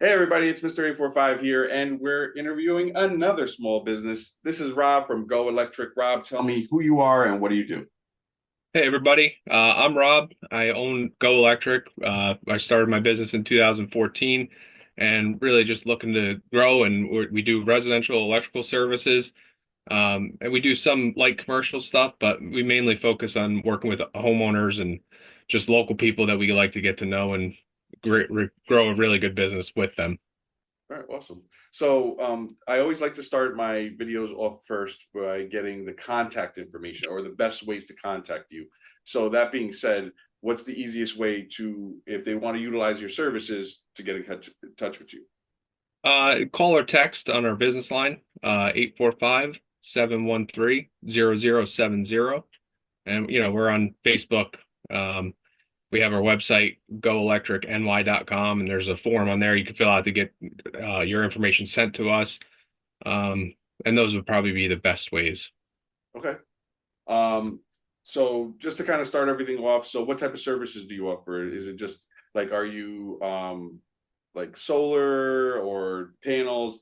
Hey everybody, it's Mr. 845 here, and we're interviewing another small business. This is Rob from Go Electric. Rob, tell me who you are and what do you do? Hey everybody, I'm Rob. I own Go Electric. I started my business in 2014 and really just looking to grow. And we do residential electrical services, and we do some light commercial stuff, but we mainly focus on working with homeowners and just local people that we like to get to know and grow a really good business with them. All right, awesome. So I always like to start my videos off first by getting the contact information or the best ways to contact you. So that being said, what's the easiest way to, if they want to utilize your services, to get in touch with you? Call or text on our business line, 845-713-0070. And, we're on Facebook. Um, we have our website, goelectricny.com, and there's a form on there you can fill out to get your information sent to us. Um, and those would probably be the best ways. Okay. Um, so just to kind of start everything off, so what type of services do you offer? Is it just like, are you like solar or panels,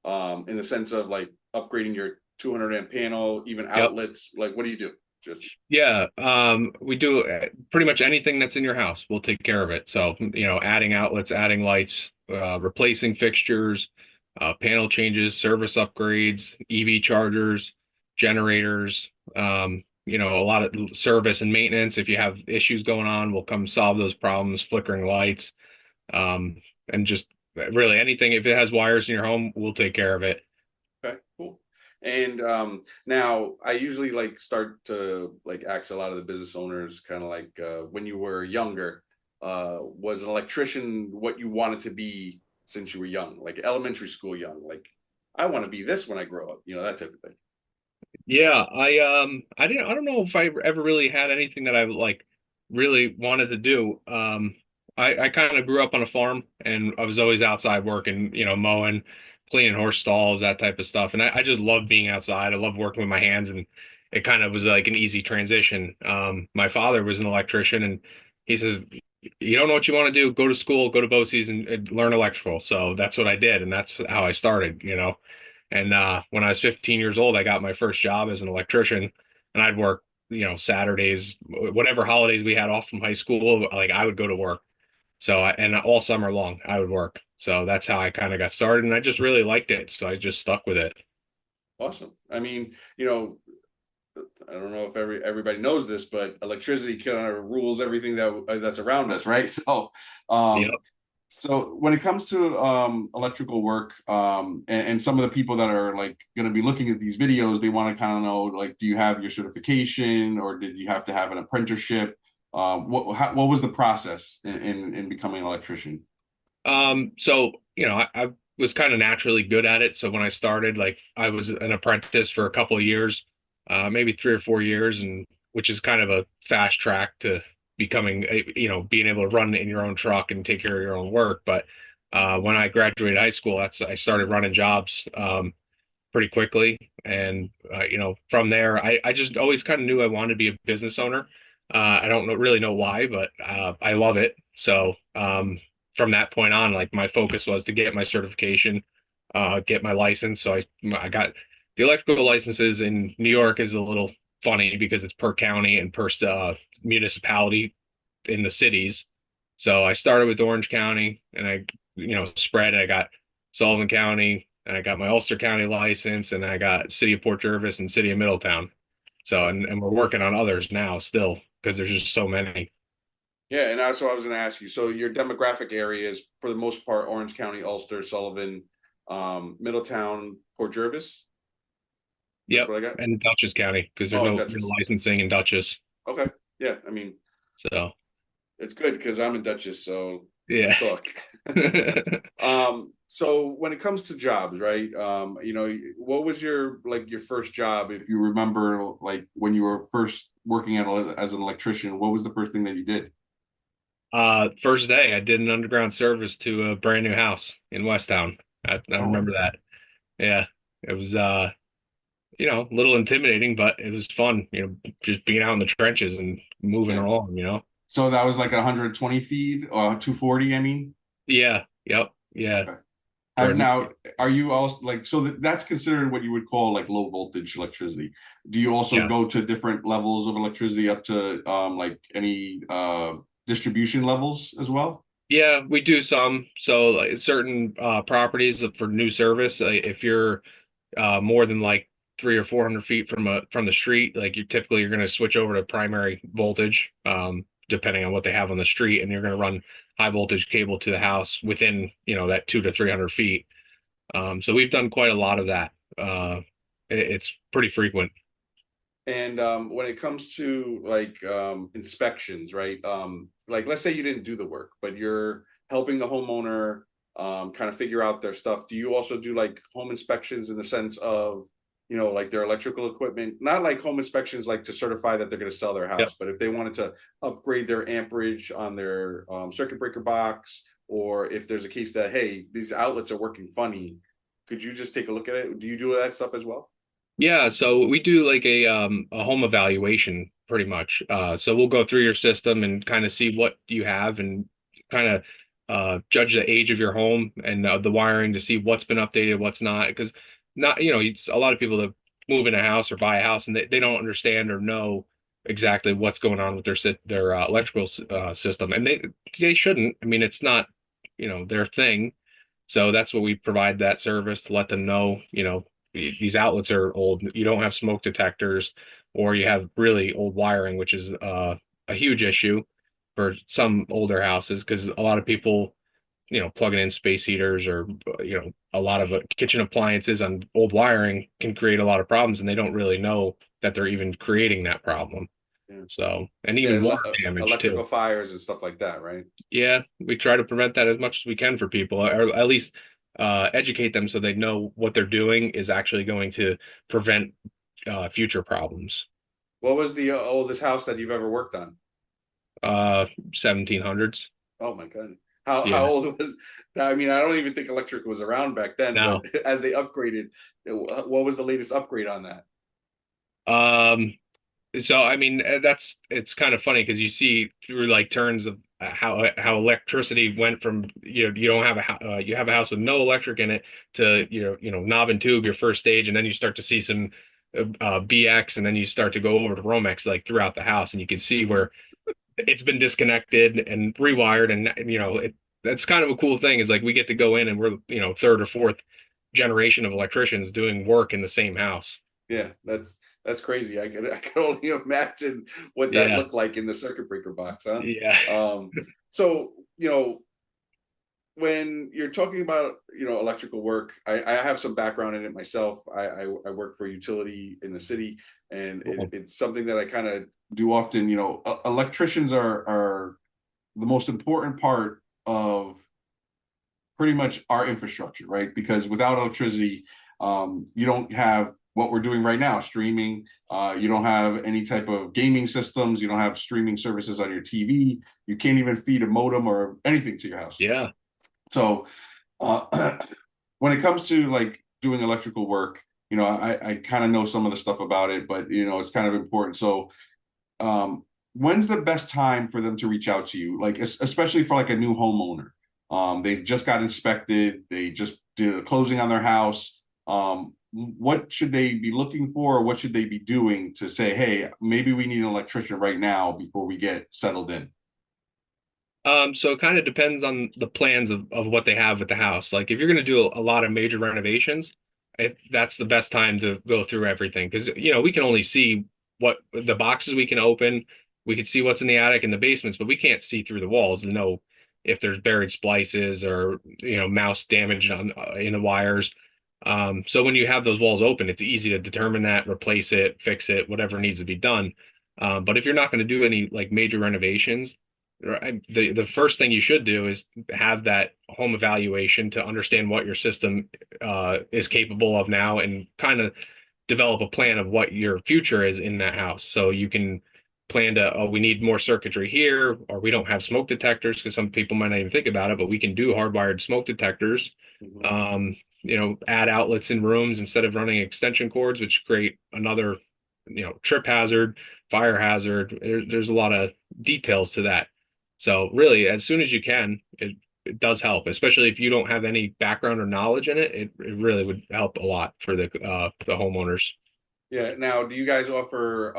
in the sense of like upgrading your 200 amp panel, even Yep. outlets? Like, what do you do? Just Yeah. We do pretty much anything that's in your house. We'll take care of it. So, adding outlets, adding lights, replacing fixtures, panel changes, service upgrades, EV chargers, generators, a lot of service and maintenance. If you have issues going on, we'll come solve those problems, flickering lights, um, and just really anything. If it has wires in your home, we'll take care of it. okay, cool. And now I usually like start to like ask a lot of the business owners kind of like, when you were younger, was an electrician what you wanted to be since you were young, like elementary school young, like I want to be this when I grow up, that type of thing. Yeah, I don't know if I ever really had anything that I like really wanted to do. I kind of grew up on a farm and I was always outside working, mowing, cleaning horse stalls, that type of stuff. And I just love being outside. I love working with my hands, and it kind of was like an easy transition. My father was an electrician, and he says, you don't know what you want to do, go to school, go to BOCES and learn electrical. So that's what I did, and that's how I started. And when I was 15 years old, I got my first job as an electrician, and I'd work, Saturdays, whatever holidays we had off from high school, like I would go to work. And all summer long, I would work. So that's how I kind of got started, and I just really liked it. So I just stuck with it. Awesome. I mean, I don't know if everybody knows this, but electricity kind of rules everything that's around us, right? Yep. Um, so when it comes to electrical work, and some of the people that are like going to be looking at these videos, they want to kind of know, like, do you have your certification or did you have to have an apprenticeship? What was the process in becoming an electrician? So, I was kind of naturally good at it. So when I started, like I was an apprentice for a couple of years, maybe 3 or 4 years, and which is kind of a fast track to becoming, being able to run in your own truck and take care of your own work. But when I graduated high school, I started running jobs pretty quickly. And, from there, I just always kind of knew I wanted to be a business owner. I don't really know why, but I love it. So from that point on, like my focus was to get my certification, get my license. So I got the electrical licenses in New York is a little funny because it's per county and per municipality in the cities. So I started with Orange County, and spread. I got Sullivan County, and I got my Ulster County license, and I got City of Port Jervis and City of Middletown. So, and we're working on others now still because there's just so many. Yeah, and that's what I was going to ask you. So your demographic area is, for the most part, Orange County, Ulster, Sullivan, Middletown, Port Jervis. That's Yep. what I got. And Dutchess County because there's Oh, and no Dutchess. licensing in Dutchess. Okay. Yeah, I mean, So, it's good because I'm in Dutchess, so yeah. let's talk. So when it comes to jobs, right? What was your like your first job, if you remember, like when you were first working as an electrician? What was the first thing that you did? First day, I did an underground service to a brand new house in Westtown. I Oh, wow. remember that. Yeah. It was, a little intimidating, but it was fun, just being out in the trenches and moving Yeah. along. So that was like 120 feet or 240, I mean. Yeah. Yep. Yeah. Okay. Or Now, are you also like, so that's considered what you would call like low voltage electricity? Do you also yeah. go to different levels of electricity up to like any distribution levels as well? Yeah, we do some. So like certain properties for new service, if you're more than like 300 or 400 feet from the street, like you're going to switch over to primary voltage, depending on what they have on the street, and you're going to run high voltage cable to the house within, that 200 to 300 feet. So we've done quite a lot of that. It's pretty frequent. And when it comes to like inspections, right? Like let's say you didn't do the work, but you're helping the homeowner kind of figure out their stuff. Do you also do like home inspections in the sense of, like their electrical equipment? Not like home inspections like to certify that they're going to sell their Yep. house, but if they wanted to upgrade their amperage on their circuit breaker box, or if there's a case that, hey, these outlets are working funny, could you just take a look at it? Do you do that stuff as well? Yeah, so we do like a home evaluation pretty much. So we'll go through your system and kind of see what you have and kind of judge the age of your home and the wiring to see what's been updated, what's not. Because not, it's a lot of people that move in a house or buy a house and they don't understand or know exactly what's going on with their electrical system, and they shouldn't. I mean, it's not, their thing. So that's what we provide that service to let them know, these outlets are old. You don't have smoke detectors, or you have really old wiring, which is a huge issue for some older houses because a lot of people, plugging in space heaters or, a lot of kitchen appliances on old wiring can create a lot of problems, and they don't really know that they're even creating that problem. Yeah. So, and Yeah, even water damage electrical too. fires and stuff like that, right? Yeah, we try to prevent that as much as we can for people, or at least educate them so they know what they're doing is actually going to prevent future problems. What was the oldest house that you've ever worked on? 1700s. Oh my God. How Yeah. old was that? I mean, I don't even think electric was around back then, but Now, as they upgraded, what was the latest upgrade on that? um, so I mean, it's kind of funny because you see through like turns of how electricity went from, you don't have you have a house with no electric in it to, knob and tube your first stage, and then you start to see some BX, and then you start to go over to Romex like throughout the house, and you can see where it's been disconnected and rewired, and that's kind of a cool thing is like we get to go in and we're, third or fourth generation of electricians doing work in the same house. Yeah, that's crazy. I can only imagine what that Yeah. looked like in the circuit breaker box, huh? Yeah. Um, so when you're talking about electrical work, I have some background in it myself. I work for a utility in the city, and Cool. it's something that I kind of do often. Electricians are the most important part of pretty much our infrastructure, right? Because without electricity, you don't have what we're doing right now, streaming. You don't have any type of gaming systems. You don't have streaming services on your TV. You can't even feed a modem or anything to your house. Yeah. So when it comes to like doing electrical work, I kind of know some of the stuff about it, but it's kind of important. So when's the best time for them to reach out to you? Like especially for like a new homeowner. They've just got inspected, they just did a closing on their house. What should they be looking for, or what should they be doing to say, hey, maybe we need an electrician right now before we get settled in? So it kind of depends on the plans of what they have with the house. Like if you're going to do a lot of major renovations, that's the best time to go through everything because we can only see what the boxes we can open. We can see what's in the attic and the basements, but we can't see through the walls to know if there's buried splices or mouse damage on in the wires. So when you have those walls open, it's easy to determine that, replace it, fix it, whatever needs to be done. But if you're not going to do any like major renovations, right, the first thing you should do is have that home evaluation to understand what your system is capable of now and kind of develop a plan of what your future is in that house. So you can plan to, oh, we need more circuitry here, or we don't have smoke detectors because some people might not even think about it, but we can do hardwired smoke detectors. Mhm. Add outlets in rooms instead of running extension cords, which create another, trip hazard, fire hazard. There's a lot of details to that. So really, as soon as you can, it does help, especially if you don't have any background or knowledge in it. It really would help a lot for the homeowners. Yeah. Now, do you guys offer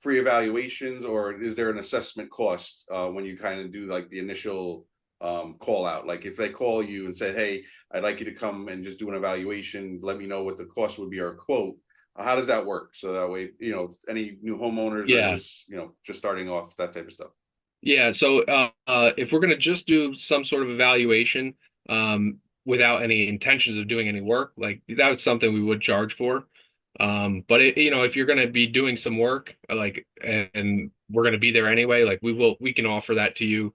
free evaluations, or is there an assessment cost when you kind of do like the initial call out? Like if they call you and say, "Hey, I'd like you to come and just do an evaluation. Let me know what the cost would be or a quote." How does that work? So that way, any new homeowners or Yeah. just just starting off, that type of stuff. Yeah, so if we're going to just do some sort of evaluation without any intentions of doing any work, like that's something we would charge for. But if you're going to be doing some work, like, and we're going to be there anyway, like we can offer that to you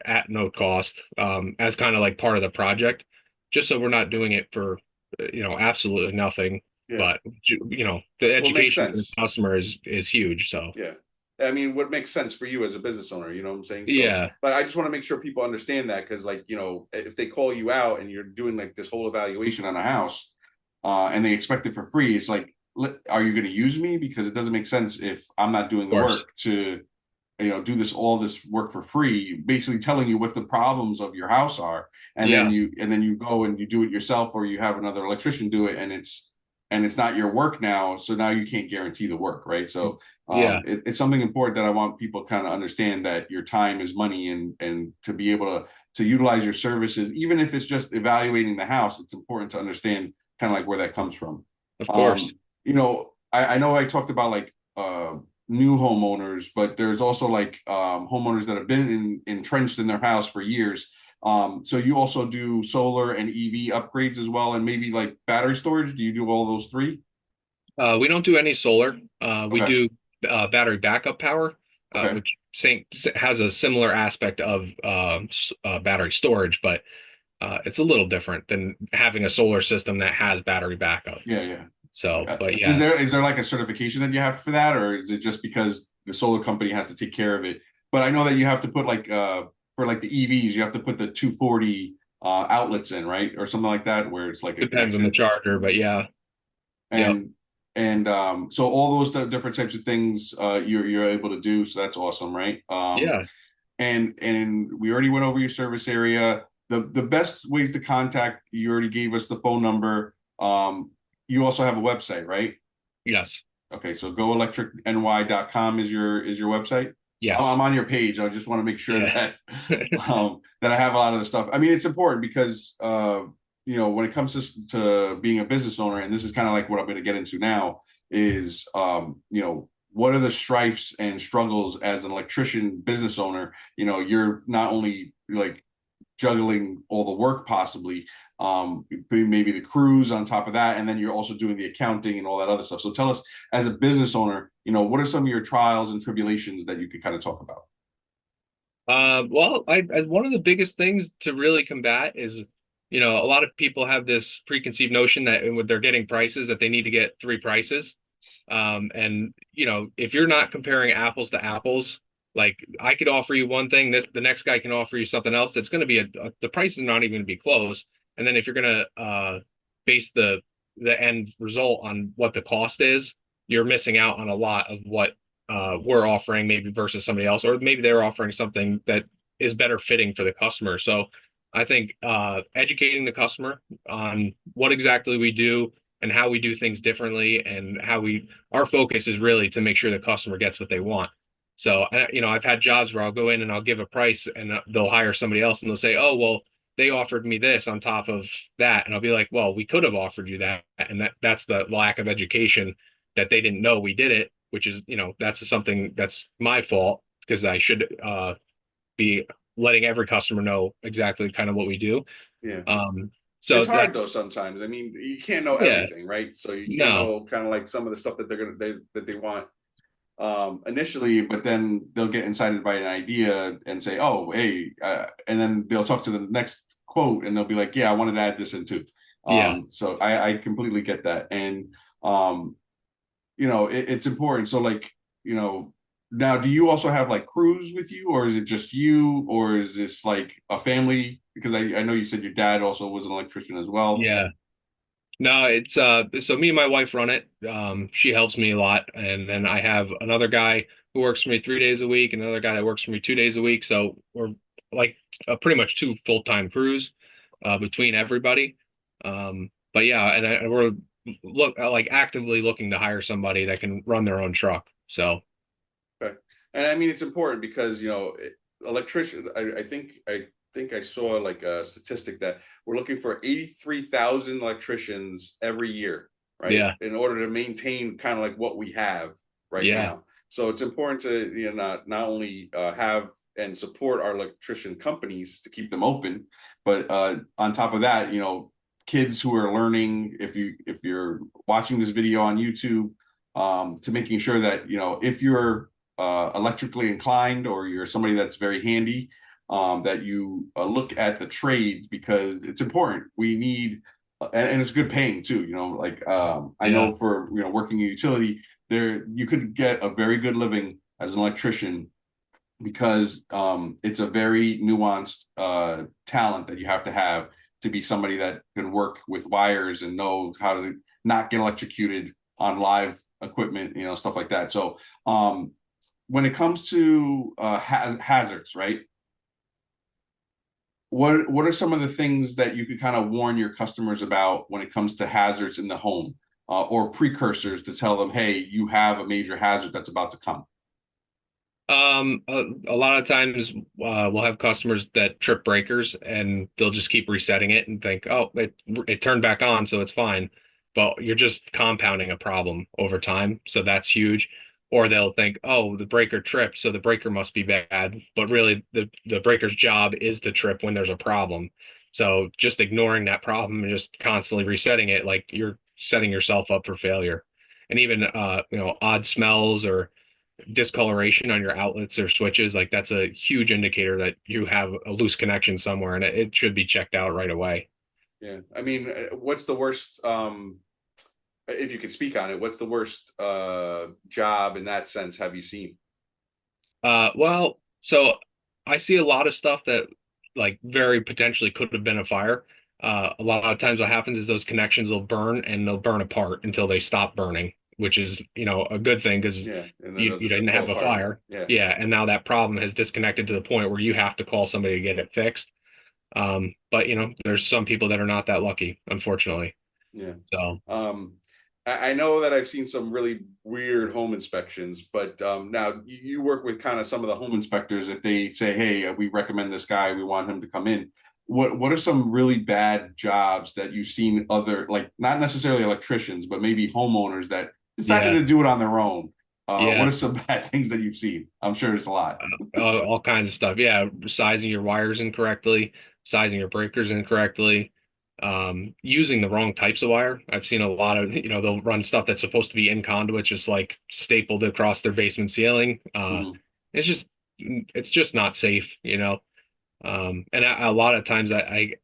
at no cost, as kind of like part of the project, just so we're not doing it for, absolutely nothing. Yeah. But the Well, it makes education for the sense. customer is huge. So Yeah. I mean, what makes sense for you as a business owner, you know what I'm saying? So, yeah, but I just want to make sure people understand that because, like, if they call you out and you're doing like this whole evaluation on a house, and they expect it for free, it's like, are you going to use me? Because it doesn't make sense if I'm not doing of the course. work to, do all this work for free, basically telling you what the problems of your house are, and then Yeah, you go and you do it yourself, or you have another electrician do it, and it's not your work now, so now you can't guarantee the work, right? So yeah, it's something important that I want people kind of understand, that your time is money, and to be able to utilize your services, even if it's just evaluating the house, it's important to understand kind of like where that comes from. of course. I know I talked about like new homeowners, but there's also like homeowners that have been entrenched in their house for years. So you also do solar and EV upgrades as well, and maybe like battery storage. Do you do all those three? We don't do any solar. We Okay. do battery backup power, Okay. which has a similar aspect of battery storage, but it's a little different than having a solar system that has battery backup. Yeah, yeah. So, but Is yeah, there like a certification that you have for that, or is it just because the solar company has to take care of it? But I know that you have to put like for like the EVs, you have to put the 240 outlets in, right? Or something like that, where it's like a depends on the connection. charger, but yeah, yep, And so all those different types of things you're able to do. So that's awesome, right? yeah, And we already went over your service area. The best ways to contact, you already gave us the phone number. You also have a website, right? yes, Okay, so goelectricny.com is your website. I'm yes, on your page. I just want to make sure yeah, that that I have a lot of the stuff. I mean, it's important because when it comes to being a business owner, and this is kind of like what I'm going to get into now, is what are the strifes and struggles as an electrician business owner? You're not only like juggling all the work possibly, maybe the crews on top of that, and then you're also doing the accounting and all that other stuff. So tell us, as a business owner, what are some of your trials and tribulations that you could kind of talk about? Well, one of the biggest things to really combat is, a lot of people have this preconceived notion that when they're getting prices that they need to get three prices. And if you're not comparing apples to apples, like I could offer you one thing, the next guy can offer you something else. That's going to be the price is not even going to be close. And then if you're going to base the end result on what the cost is, you're missing out on a lot of what we're offering maybe versus somebody else, or maybe they're offering something that is better fitting for the customer. So I think educating the customer on what exactly we do and how we do things differently, and our focus is really to make sure the customer gets what they want. So, I've had jobs where I'll go in and I'll give a price and they'll hire somebody else and they'll say, oh, well, they offered me this on top of that. And I'll be like, well, we could have offered you that. And that's the lack of education, that they didn't know we did it, which is, that's something that's my fault, because I should be letting every customer know exactly kind of what we do. Yeah. Um, It's so hard that, though sometimes. I mean, you can't know yeah, everything, right? So you can't no, know kind of like some of the stuff that that they want initially, but then they'll get incited by an idea and say, "Oh, hey," and then they'll talk to the next quote and they'll be like, "Yeah, I wanted to add this in too." yeah. So I completely get that, and um, it's important. So like, you know, now do you also have like crews with you, or is it just you, or is this like a family? Because I know you said your dad also was an electrician as well. Yeah. No, it's so me and my wife run it. She helps me a lot. And then I have another guy who works for me 3 days a week, and another guy that works for me 2 days a week. So we're like pretty much two full-time crews between everybody. But yeah, and we're like actively looking to hire somebody that can run their own truck. So Okay. And I mean, it's important because, electrician, I think I saw like a statistic that we're looking for 83,000 electricians every year, right? yeah, In order to maintain kind of like what we have right yeah, now. So it's important to, not only have and support our electrician companies to keep them open, but on top of that, kids who are learning, if you're watching this video on YouTube, to making sure that, if you're electrically inclined or you're somebody that's very handy, that you look at the trades because it's important. We need, and it's good paying too. Like I yeah. know for working in utility, there you could get a very good living as an electrician because it's a very nuanced talent that you have to be somebody that can work with wires and know how to not get electrocuted on live equipment, stuff like that. So when it comes to hazards, right? What are some of the things that you could kind of warn your customers about when it comes to hazards in the home, or precursors to tell them, hey, you have a major hazard that's about to come? A lot of times we'll have customers that trip breakers and they'll just keep resetting it and think, oh, it turned back on, so it's fine. But you're just compounding a problem over time, so that's huge. Or they'll think, oh, the breaker tripped, so the breaker must be bad. But really, the breaker's job is to trip when there's a problem. So just ignoring that problem and just constantly resetting it, like you're setting yourself up for failure. And even odd smells or discoloration on your outlets or switches, like that's a huge indicator that you have a loose connection somewhere and it should be checked out right away. Yeah, I mean, what's the worst? If you could speak on it, what's the worst job in that sense have you seen? Well, so I see a lot of stuff that like very potentially could have been a fire. A lot of times what happens is those connections will burn and they'll burn apart until they stop burning, which is, a good thing because Yeah, and then you, they'll you just didn't fall have a apart. fire. Yeah, Yeah, and now that problem has disconnected to the point where you have to call somebody to get it fixed. But there's some people that are not that lucky, unfortunately. yeah. So Um, I know that I've seen some really weird home inspections, but now you work with kind of some of the home inspectors. If they say, "Hey, we recommend this guy, we want him to come in," what are some really bad jobs that you've seen other, like not necessarily electricians, but maybe homeowners that decided yeah, to do it on their own? What yeah. are some bad things that you've seen? I'm sure it's a lot. All kinds of stuff. Yeah, sizing your wires incorrectly, sizing your breakers incorrectly, using the wrong types of wire. I've seen a lot of, they'll run stuff that's supposed to be in conduit, just like stapled across their basement ceiling. Hmm. It's just, it's just not safe. And a lot of times I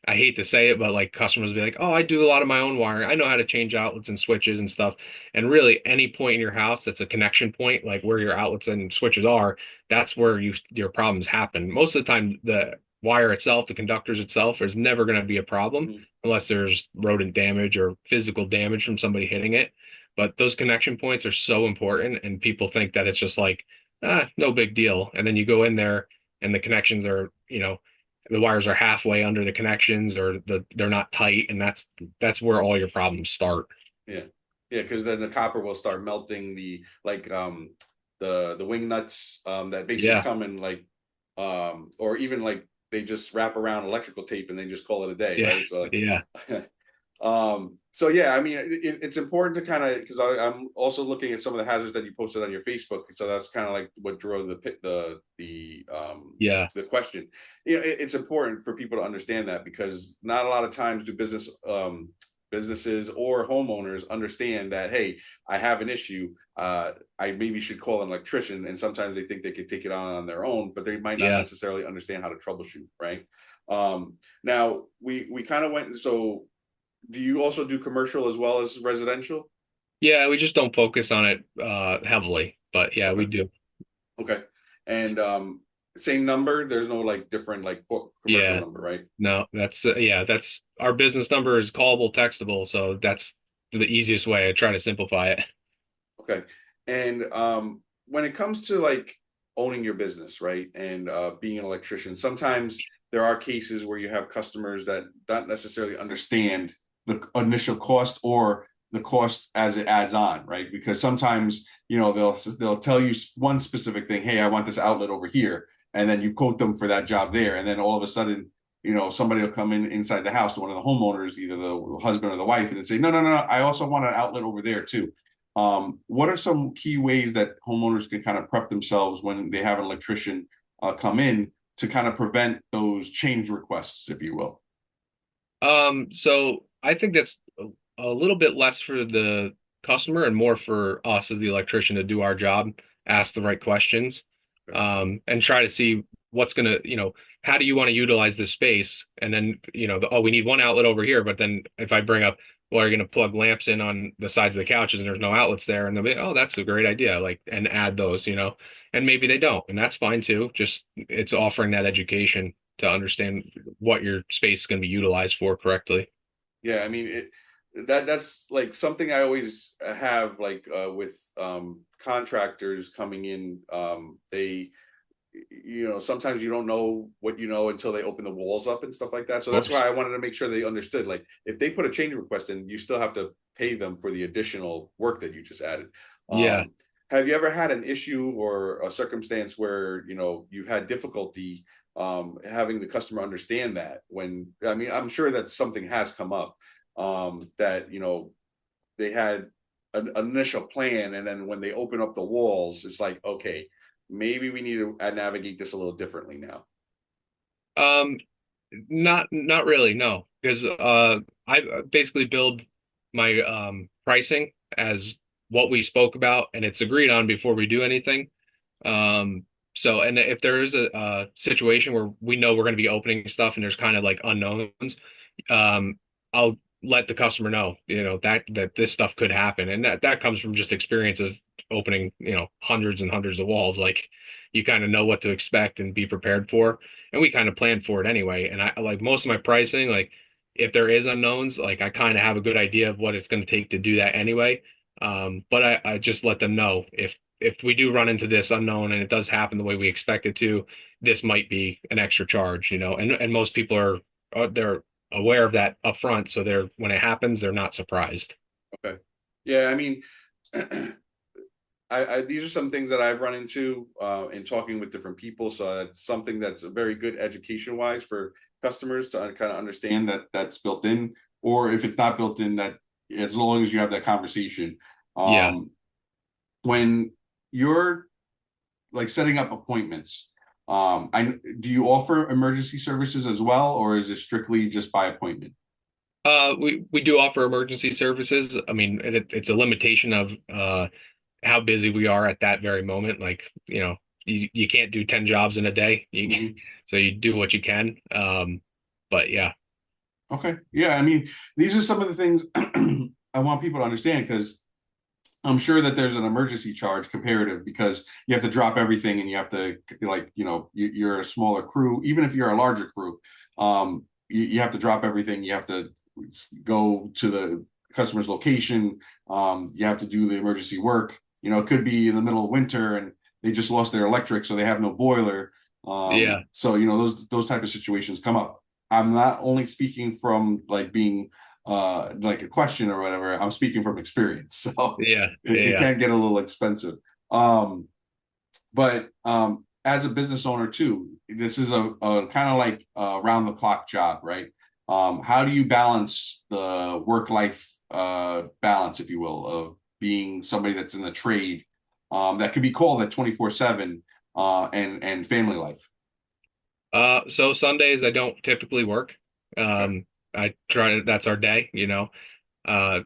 hate to say it, but like customers will be like, "Oh, I do a lot of my own wiring. I know how to change outlets and switches and stuff." And really, any point in your house that's a connection point, like where your outlets and switches are, that's where your problems happen. Most of the time, the wire itself, the conductors itself, is never going to be a problem Hmm. unless there's rodent damage or physical damage from somebody hitting it. But those connection points are so important, and people think that it's just like, no big deal. And then you go in there and the connections are, the wires are halfway under the connections or they're not tight, and that's where all your problems start. Yeah, yeah, because then the copper will start melting the like the wing nuts that basically Yeah, come in like or even like they just wrap around electrical tape and they just call it a day, yeah, right? So yeah, so yeah, I mean it's important to kind of, because I'm also looking at some of the hazards that you posted on your Facebook, so that's kind of like what drove yeah, the question. It's important for people to understand that because not a lot of times do businesses or homeowners understand that, hey, I have an issue, I maybe should call an electrician, and sometimes they think they could take it on their own, but they might not yeah, necessarily understand how to troubleshoot, right? Now we kind of went, so do you also do commercial as well as residential? yeah. We just don't focus on it heavily, but yeah, we Okay. do. Okay. And same number. There's no like different like commercial Yeah, number, right? no, that's our business number is callable, textable, so that's the easiest way. I try to simplify it. Okay. And when it comes to like owning your business, right? And being an electrician. Sometimes there are cases where you have customers that don't necessarily understand the initial cost or the cost as it adds on, right? Because sometimes, they'll tell you one specific thing, hey, I want this outlet over here, and then you quote them for that job there, and then all of a sudden, somebody will come in inside the house to one of the homeowners, either the husband or the wife, and they say, no, no, no, no, I also want an outlet over there too. What are some key ways that homeowners can kind of prep themselves when they have an electrician come in to kind of prevent those change requests, if you will? So I think that's a little bit less for the customer and more for us as the electrician to do our job, ask the right questions, Okay. and try to see what's gonna, how do you want to utilize this space? And then, oh, we need one outlet over here, but then if I bring up, well, are you gonna plug lamps in on the sides of the couches and there's no outlets there? And they'll be, oh, that's a great idea, like, and add those, and maybe they don't, and that's fine too. Just it's offering that education to understand what your space is going to be utilized for correctly. Yeah, I mean that's like something I always have like with contractors coming in. They sometimes you don't know what you know until they open the walls up and stuff like that. So Of that's course. why I wanted to make sure they understood. Like if they put a change request in, you still have to pay them for the additional work that you just added. Yeah. Have you ever had an issue or a circumstance where you've had difficulty having the customer understand that? When I mean, I'm sure that something has come up that they had an initial plan, and then when they open up the walls, it's like, okay, maybe we need to navigate this a little differently now. Um, not really, no, because I basically build my pricing as what we spoke about, and it's agreed on before we do anything. So, and if there is a situation where we know we're going to be opening stuff and there's kind of like unknowns, um, I'll let the customer know, that this stuff could happen, and that comes from just experience of opening, hundreds and hundreds of walls. Like you kind of know what to expect and be prepared for, and we kind of plan for it anyway. And I like most of my pricing, like if there is unknowns, like I kind of have a good idea of what it's going to take to do that anyway. But I just let them know if we do run into this unknown and it does happen the way we expect it to, this might be an extra charge, and most people they're aware of that up front, so they're when it happens, they're not surprised. Okay. Yeah, I mean, these are some things that I've run into in talking with different people. So it's something that's very good education wise for customers to kind of understand that that's built in, or if it's not built in, that as long as you have that conversation, Yeah. um, when you're like setting up appointments, I do you offer emergency services as well, or is it strictly just by appointment? We do offer emergency services. I mean, it's a limitation of how busy we are at that very moment. Like, you can't do 10 jobs in a day. Mhm. So you do what you can. But yeah. Okay. Yeah. I mean, these are some of the things I want people to understand because I'm sure that there's an emergency charge comparative because you have to drop everything and you have to like, you're a smaller crew, even if you're a larger crew, you have to drop everything. You have to go to the customer's location. You have to do the emergency work. It could be in the middle of winter and they just lost their electric, so they have no boiler. Yeah. So those type of situations come up. I'm not only speaking from like being like a question or whatever. I'm speaking from experience, so Yeah. it Yeah. can get a little expensive. But as a business owner too, this is a kind of like a round the clock job, right? How do you balance the work life balance, if you will, of being somebody that's in the trade that could be called at 24/7 and family life? So Sundays I don't typically work. Okay. I try to, that's our day, uh,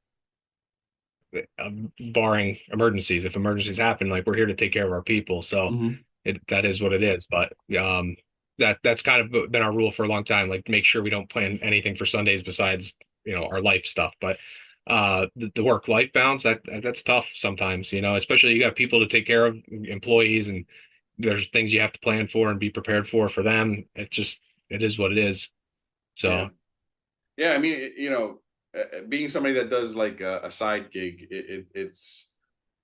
barring emergencies. If emergencies happen, like we're here to take care of our people. So Hmm. that is what it is. But that's kind of been our rule for a long time. Like make sure we don't plan anything for Sundays besides, our life stuff. But the work life balance, that's tough sometimes, especially you got people to take care of, employees, and there's things you have to plan for and be prepared for them. It is what it is. Yeah. So Yeah, I mean, being somebody that does like a side gig, it's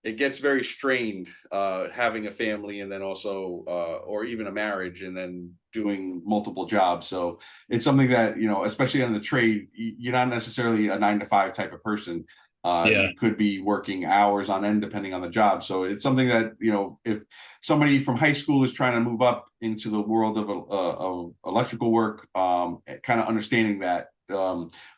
it gets very strained having a family and then also or even a marriage and then doing multiple jobs. So it's something that, especially on the trade, you're not necessarily a 9 to 5 type of person. Yeah. You could be working hours on end depending on the job. So it's something that, if somebody from high school is trying to move up into the world of electrical work, kind of understanding that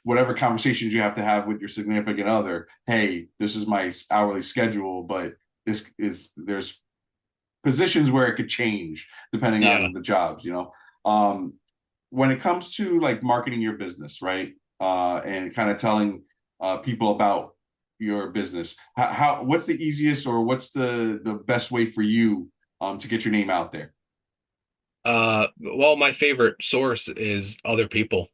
whatever conversations you have to have with your significant other, hey, this is my hourly schedule, but there's positions where it could change depending Yeah. on the jobs. When it comes to like marketing your business, right? And kind of telling people about your business, what's the easiest or what's the best way for you to get your name out there? Well, my favorite source is other people.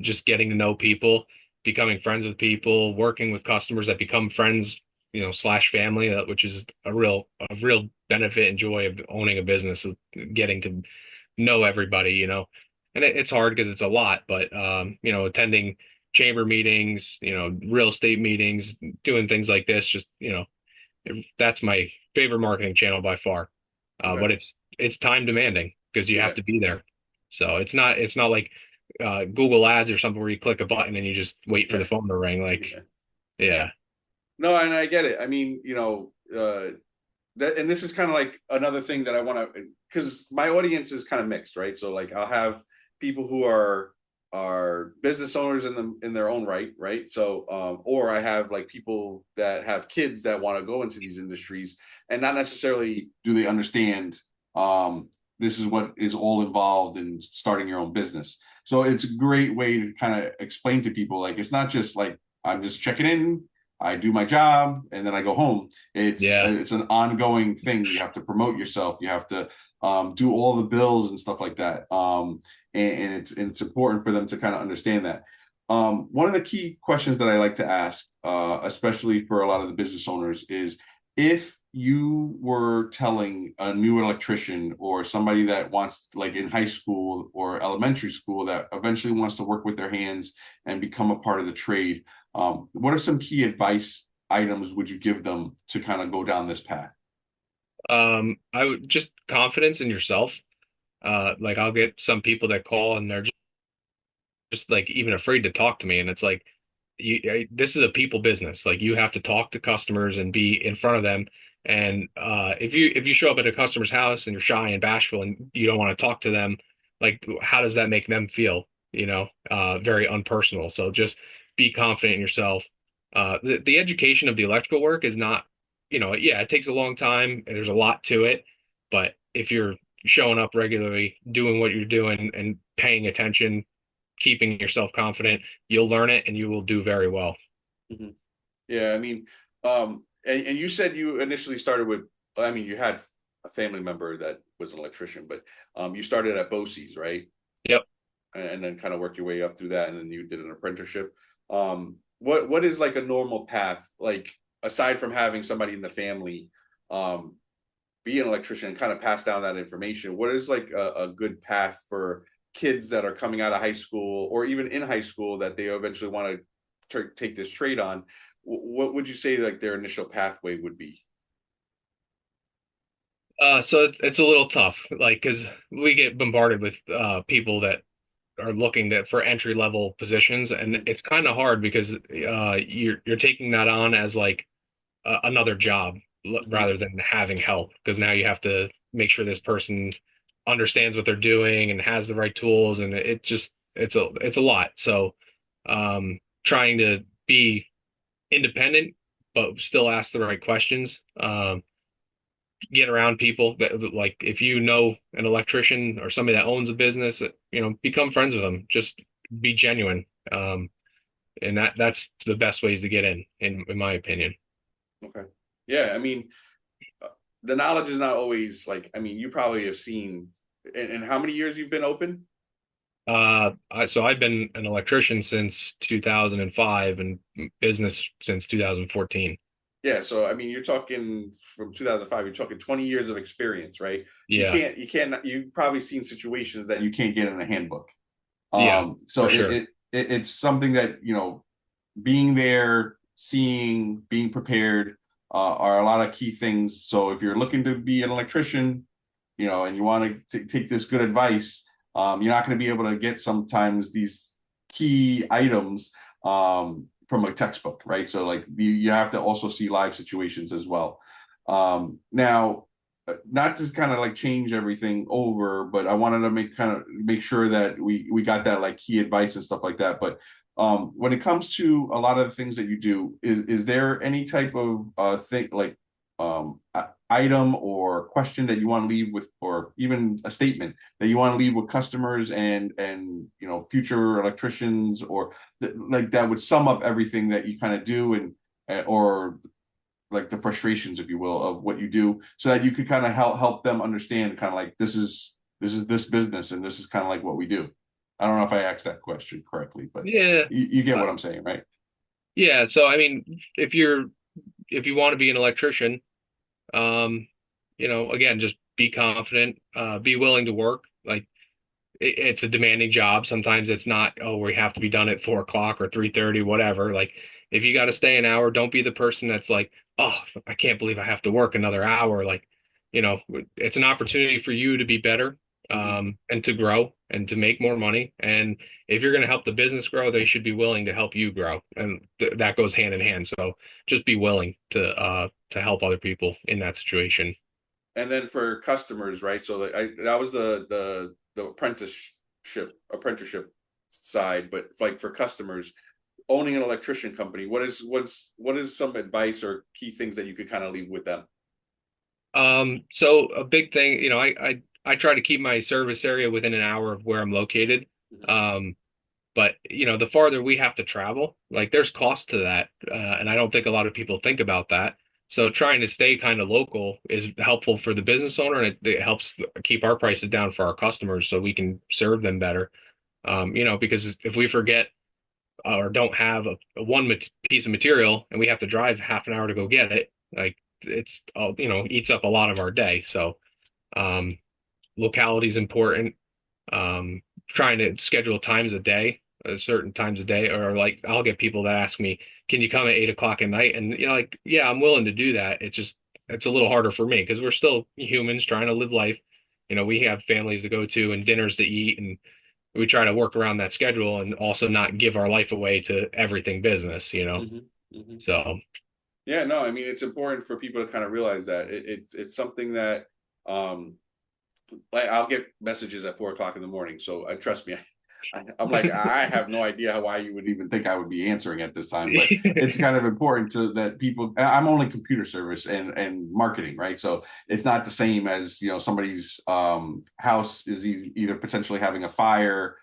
Just getting to know people, becoming friends with people, working with customers that become friends, slash family, which is a real benefit and joy of owning a business, is getting to know everybody, And it's hard because it's a lot, but attending chamber meetings, real estate meetings, doing things like this, just, that's my favorite marketing channel by far. Okay. But it's time demanding because you have Yeah. to be there. So it's not like Google Ads or something where you click a button and you just wait for Yeah. the phone to ring. Like, Yeah. yeah, No, and I get it. I mean, that, and this is kind of like another thing that I want to, because my audience is kind of mixed, right? So like I'll have people who are business owners in their own right, right? So or I have like people that have kids that want to go into these industries and not necessarily do they understand this is what is all involved in starting your own business. So it's a great way to kind of explain to people like it's not just like I'm just checking in, I do my job, and then I go home. yeah, It's an ongoing thing. You have to promote yourself. You have to do all the bills and stuff like that. And it's important for them to kind of understand that. One of the key questions that I like to ask, especially for a lot of the business owners, is if you were telling a new electrician or somebody that wants, like in high school or elementary school, that eventually wants to work with their hands and become a part of the trade, what are some key advice items would you give them to kind of go down this path? I would just confidence in yourself. Like I'll get some people that call and they're just like even afraid to talk to me, and it's like this is a people business. Like you have to talk to customers and be in front of them. And if you show up at a customer's house and you're shy and bashful and you don't want to talk to them, like how does that make them feel? Very unpersonal. So just be confident in yourself. The education of the electrical work is not, yeah, it takes a long time and there's a lot to it. But if you're showing up regularly, doing what you're doing and paying attention, keeping yourself confident, you'll learn it and you will do very well. Mhm. Yeah, I mean, and you said you initially started with, I mean, you had a family member that was an electrician, but you started at BOCES, right? Yep. And then kind of worked your way up through that, and then you did an apprenticeship. What is like a normal path, like aside from having somebody in the family, um, be an electrician and kind of pass down that information? What is like a good path for kids that are coming out of high school or even in high school that they eventually want to take this trade on? What would you say like their initial pathway would be? So it's a little tough, like, because we get bombarded with people are looking for entry level positions, and Mhm. it's kind of hard because you're taking that on as like another job Mhm. rather than having help, because now you have to make sure this person understands what they're doing and has the right tools, and it's a lot. So trying to be independent but still ask the right questions. Get around people that, like, if you know an electrician or somebody that owns a business, become friends with them. Just be genuine. And that's the best ways to get in my opinion. Okay. Yeah, I mean, uh, the knowledge is not always like, I mean, you probably have seen, and how many years you've been open? So I've been an electrician since 2005 and business since 2014. Yeah, so I mean, you're talking from 2005, you're talking 20 years of experience, right? Yeah, You've probably seen situations that you can't get in a handbook. yeah, So for sure. it's something that, being there, seeing, being prepared, are a lot of key things. So if you're looking to be an electrician, and you want to take this good advice, you're not going to be able to get sometimes these key items from a textbook, right? So like you have to also see live situations as well. Now, not to kind of like change everything over, but I wanted to make sure that we got that like key advice and stuff like that. But when it comes to a lot of the things that you do, is there any type of thing like item or question that you want to leave with, or even a statement that you want to leave with customers and future electricians, or like that would sum up everything that you kind of do, and or like the frustrations, if you will, of what you do, so that you could kind of help them understand kind of like this business, and this is kind of like what we do. I don't know if I asked that question correctly, but Yeah. you get Uh, what I'm saying, right? yeah. So I mean, if you want to be an electrician, um, again, just be confident, be willing to work. Like it's a demanding job. Sometimes it's not, oh, we have to be done at 4 o'clock or 3:30, whatever. Like if you got to stay an hour, don't be the person that's like, oh, I can't believe I have to work another hour. Like, you know, it's an opportunity for you to be better, Mm-hmm. and to grow and to make more money. And if you're going to help the business grow, they should be willing to help you grow. And th that goes hand in hand. So just be willing to help other people in that situation. And then for customers, right? So that was the apprenticeship side, but like for customers, owning an electrician company, what is some advice or key things that you could kind of leave with them? So a big thing, I try to keep my service area within an hour of where I'm located. Mm-hmm. Um, but the farther we have to travel, like there's cost to that. And I don't think a lot of people think about that. So trying to stay kind of local is helpful for the business owner, and it helps keep our prices down for our customers so we can serve them better. Because if we forget or don't have a one piece of material and we have to drive half an hour to go get it, like it's eats up a lot of our day. So um, locality is important. Trying to schedule times a day, certain times a day, or like I'll get people that ask me, "Can you come at 8 o'clock at night?" And like, yeah, I'm willing to do that. It's a little harder for me because we're still humans trying to live life. We have families to go to and dinners to eat, and we try to work around that schedule and also not give our life away to everything business. Mm-hmm. Mm-hmm. So Yeah, no, I mean it's important for people to kind of realize that it's something that um like I'll get messages at 4 o'clock in the morning. So trust me, I'm like I have no idea why you would even think I would be answering at this time, but it's kind of important to that people. I'm only computer service and marketing, right? So it's not the same as somebody's house is either potentially having a fire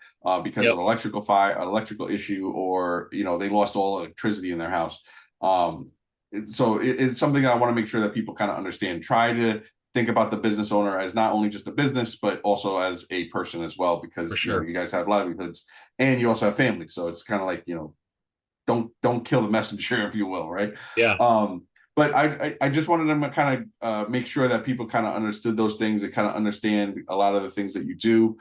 because of yep, electrical issue, or they lost all electricity in their house. Um, so it's something that I want to make sure that people kind of understand. Try to think about the business owner as not only just a business, but also as a person as well, for because sure. you guys have livelihoods and you also have families. So it's kind of like don't kill the messenger, if you will, right? Yeah, But I just wanted to kind of make sure that people kind of understood those things and kind of understand a lot of the things that you do.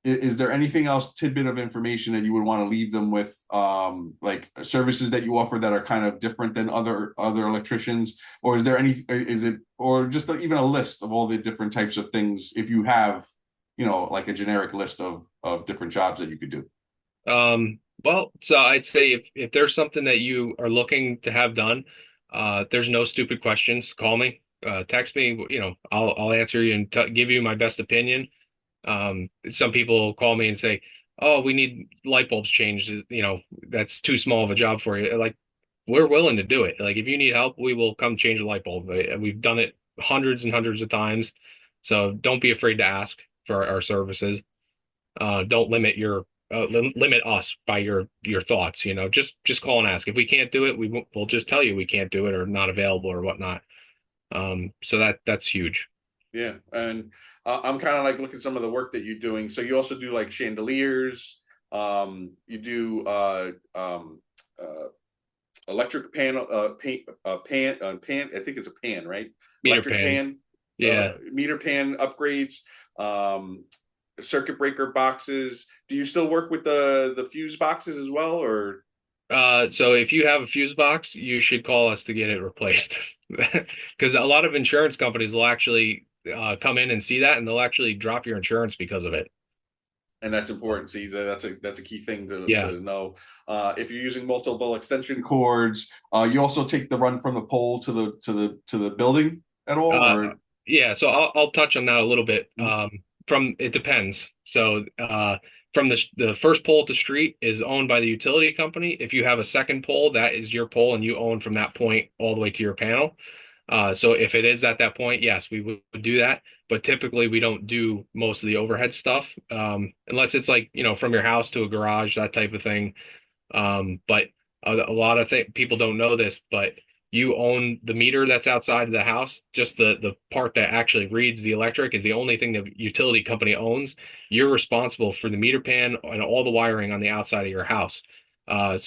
Is there anything else, tidbit of information that you would want to leave them with, like services that you offer that are kind of different than other electricians, or is there any, is it, or just even a list of all the different types of things, if you have, like a generic list of different jobs that you could do? well, so I'd say if there's something that you are looking to have done, there's no stupid questions. Call me, text me, I'll answer you and t give you my best opinion. Some people call me and say, "Oh, we need light bulbs changed." That's too small of a job for you. Like, we're willing to do it. Like, if you need help, we will come change a light bulb. We've done it hundreds and hundreds of times. So don't be afraid to ask for our services. Don't limit limit us by your thoughts. Just call and ask. If we can't do it, we'll just tell you we can't do it or not available or whatnot. So that's huge. Yeah, and I'm kind of like looking at some of the work that you're doing. So you also do like chandeliers. You do uh, electric panel, pan. I think it's a pan, right? Meter Electric pan. pan, Yeah. meter pan upgrades, um, circuit breaker boxes. Do you still work with the fuse boxes as well, or? So if you have a fuse box, you should call us to get it replaced. Because a lot of insurance companies will actually come in and see that, and they'll actually drop your insurance because of it. And that's important. See, that's a key thing Yeah. to know. If you're using multiple extension cords, you also take the run from the pole to the building at all, Uh, or yeah, so I'll touch on that a little bit. mm, From it depends. So from the first pole at the street is owned by the utility company. If you have a second pole, that is your pole, and you own from that point all the way to your panel. So if it is at that point, yes, we would do that. But typically, we don't do most of the overhead stuff, unless it's like, from your house to a garage, that type of thing. But a lot of people don't know this, but you own the meter that's outside of the house. Just the part that actually reads the electric is the only thing the utility company owns. You're responsible for the meter pan and all the wiring on the outside of your house. A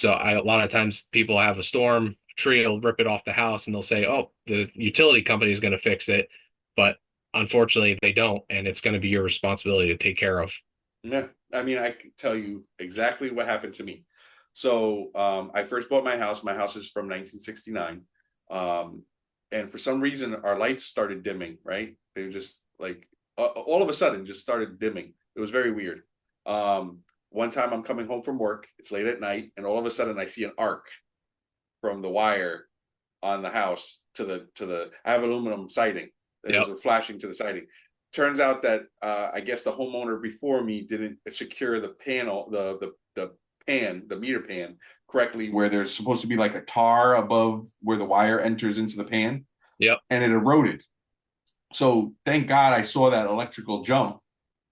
lot of times people have a storm, tree will rip it off the house, and they'll say, "Oh, the utility company is going to fix it," but unfortunately they don't, and it's going to be your responsibility to take care of. yeah. I mean, I can tell you exactly what happened to me. So I first bought my house. My house is from 1969. Um, and for some reason, our lights started dimming, right? They just like all of a sudden just started dimming. It was very weird. One time I'm coming home from work, it's late at night, and all of a sudden I see an arc from the wire on the house to the I have aluminum siding. There's Yep, a flashing to the siding. Turns out that I guess the homeowner before me didn't secure the panel, the meter pan correctly, where there's supposed to be like a tar above where the wire enters into the pan, yep, and it eroded. So thank God I saw that electrical jump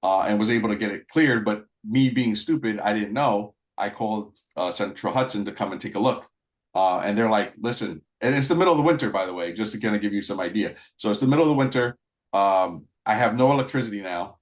and was able to get it cleared. But me being stupid, I didn't know. I called Central Hudson to come and take a look. And they're like, listen, and it's the middle of the winter, by the way, just to kind of give you some idea. So it's the middle of the winter. I have no electricity now.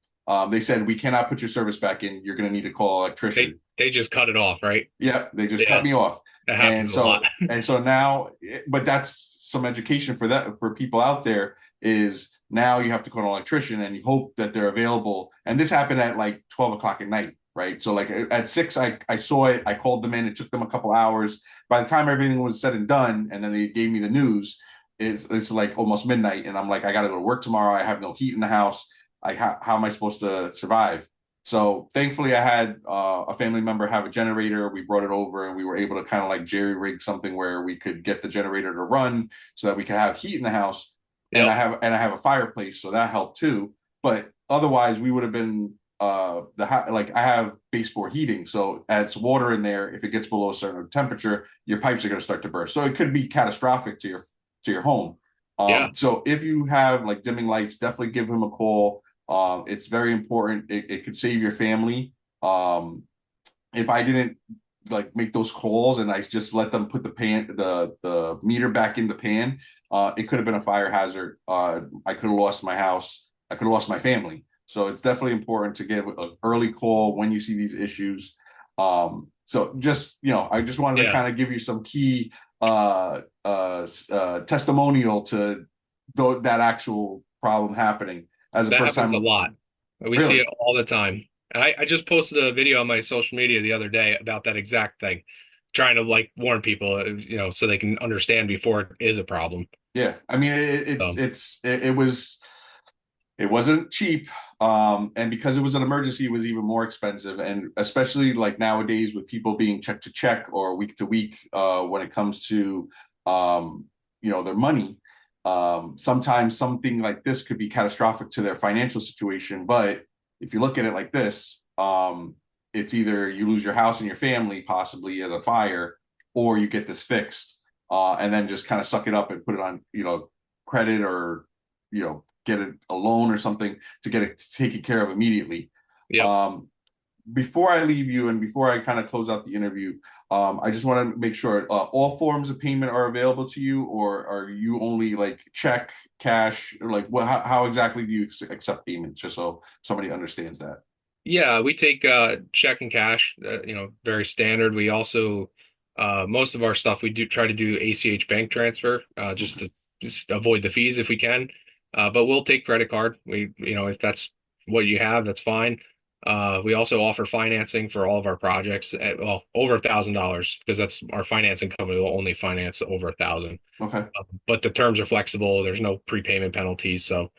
They said, we cannot put your service back in. You're going to need to call an they electrician. they just cut it off, right? Yeah, they just cut Yeah, me off. that And happens a lot. so now, but that's some education for that for people out there is now you have to call an electrician and you hope that they're available. And this happened at like 12 o'clock at night, right? So like at 6, I saw it, I called them in, it took them a couple hours. By the time everything was said and done, and then they gave me the news, it's like almost midnight, and I'm like, I gotta go to work tomorrow. I have no heat in the house. How am I supposed to survive? So thankfully, I had a family member have a generator. We brought it over, and we were able to kind of like jerry rig something where we could get the generator to run so that we could have heat in the house. And Yep. I have a fireplace, so that helped too. But otherwise, we would have been like I have baseboard heating, so adds water in there. If it gets below a certain temperature, your pipes are going to start to burst. So it could be catastrophic to your home. Yeah. So if you have like dimming lights, definitely give him a call. It's very important. It could save your family. If I didn't like make those calls and I just let them put the meter back in the pan, it could have been a fire hazard. I could have lost my house. I could have lost my family. So it's definitely important to give an early call when you see these issues. So just I just wanted to Yeah. kind of give you some key testimonial to that actual problem happening as a That first happens a time. lot. We see Really? it all the time. And I just posted a video on my social media the other day about that exact thing, trying to like warn people, so they can understand before it is a problem. Yeah. I mean, So, it wasn't cheap. And because it was an emergency, it was even more expensive. And especially like nowadays with people being check to check or week to week, when it comes to, their money, sometimes something like this could be catastrophic to their financial situation. But if you look at it like this, it's either you lose your house and your family possibly as a fire, or you get this fixed, and then just kind of suck it up and put it on, credit, or get a loan or something to get it taken care of immediately. yep. Um, Before I leave you and before I kind of close out the interview, I just want to make sure all forms of payment are available to you, or are you only like check, cash, or like how exactly do you accept payments? Just so somebody understands that. Yeah, we take check and cash, very standard. We also most of our stuff we do try to do ACH bank transfer, just to just avoid the fees if we can. But we'll take credit card. If that's what you have, that's fine. We also offer financing for all of our projects at, well, over $1,000 because that's our financing company will only finance over 1,000. Okay. But the terms are flexible. There's no prepayment penalties. So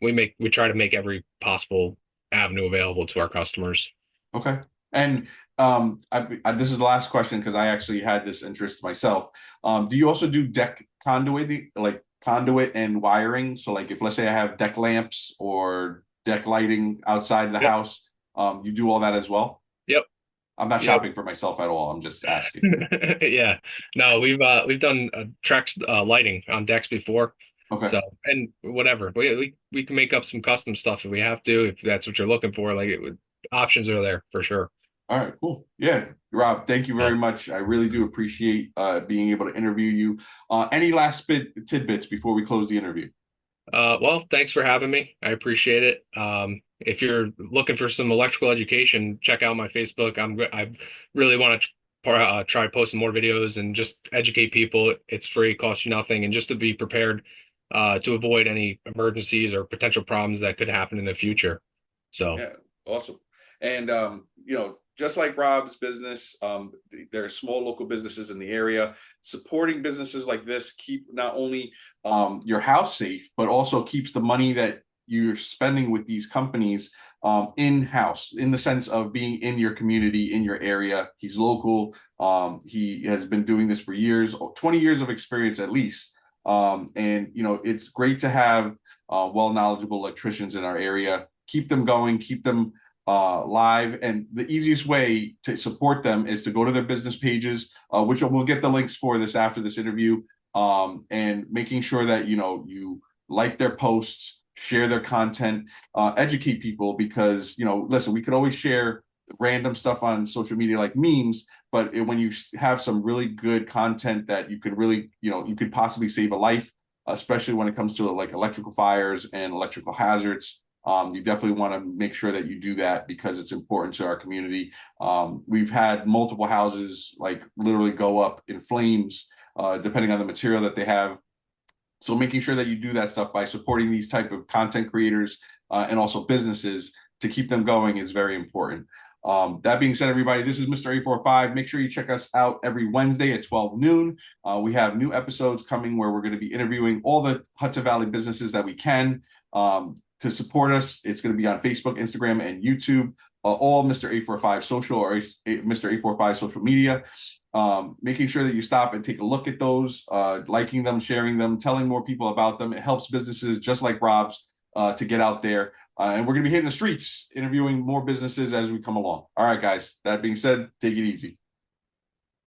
we try to make every possible avenue available to our customers. Okay. And this is the last question because I actually had this interest myself. Do you also do deck conduit, like conduit and wiring? So, like, if let's say I have deck lamps or deck lighting outside the Yep. house, you do all that as well? Yep. I'm not Yep. shopping for myself at all. I'm just asking. Yeah. No, we've done Trex lighting on decks before. Okay. So, and whatever. We can make up some custom stuff if we have to, if that's what you're looking for. Options are there for sure. All right, cool. Yeah, Rob, thank you Uh, very much. I really do appreciate being able to interview you. Any last tidbits before we close the interview? well, thanks for having me. I appreciate it. If you're looking for some electrical education, check out my Facebook. I really want to try posting more videos and just educate people. It's free, costs you nothing, and just to be prepared to avoid any emergencies or potential problems that could happen in the future. So, Yeah, awesome. And just like Rob's business, there are small local businesses in the area. Supporting businesses like this keep not only your house safe, but also keeps the money that you're spending with these companies in house, in the sense of being in your community, in your area. He's local. He has been doing this for years, 20 years of experience at least. And it's great to have well knowledgeable electricians in our area. Keep them going, keep them live. And the easiest way to support them is to go to their business pages, which we'll get the links for this after this interview, and making sure that you like their posts, share their content, educate people because listen, we could always share random stuff on social media like memes, but when you have some really good content that you could really you could possibly save a life, especially when it comes to like electrical fires and electrical hazards. You definitely want to make sure that you do that because it's important to our community. We've had multiple houses like literally go up in flames, depending on the material that they have. So making sure that you do that stuff by supporting these type of content creators and also businesses to keep them going is very important. That being said, everybody, this is Mr. 845. Make sure you check us out every Wednesday at 12 noon. We have new episodes coming where we're going to be interviewing all the Hudson Valley businesses that we can. To support us, it's going to be on Facebook, Instagram, and YouTube. All Mr. 845 social or Mr. 845 social media. Making sure that you stop and take a look at those, liking them, sharing them, telling more people about them. It helps businesses just like Rob's to get out there. And we're going to be hitting the streets, interviewing more businesses as we come along. All right, guys. That being said, take it easy.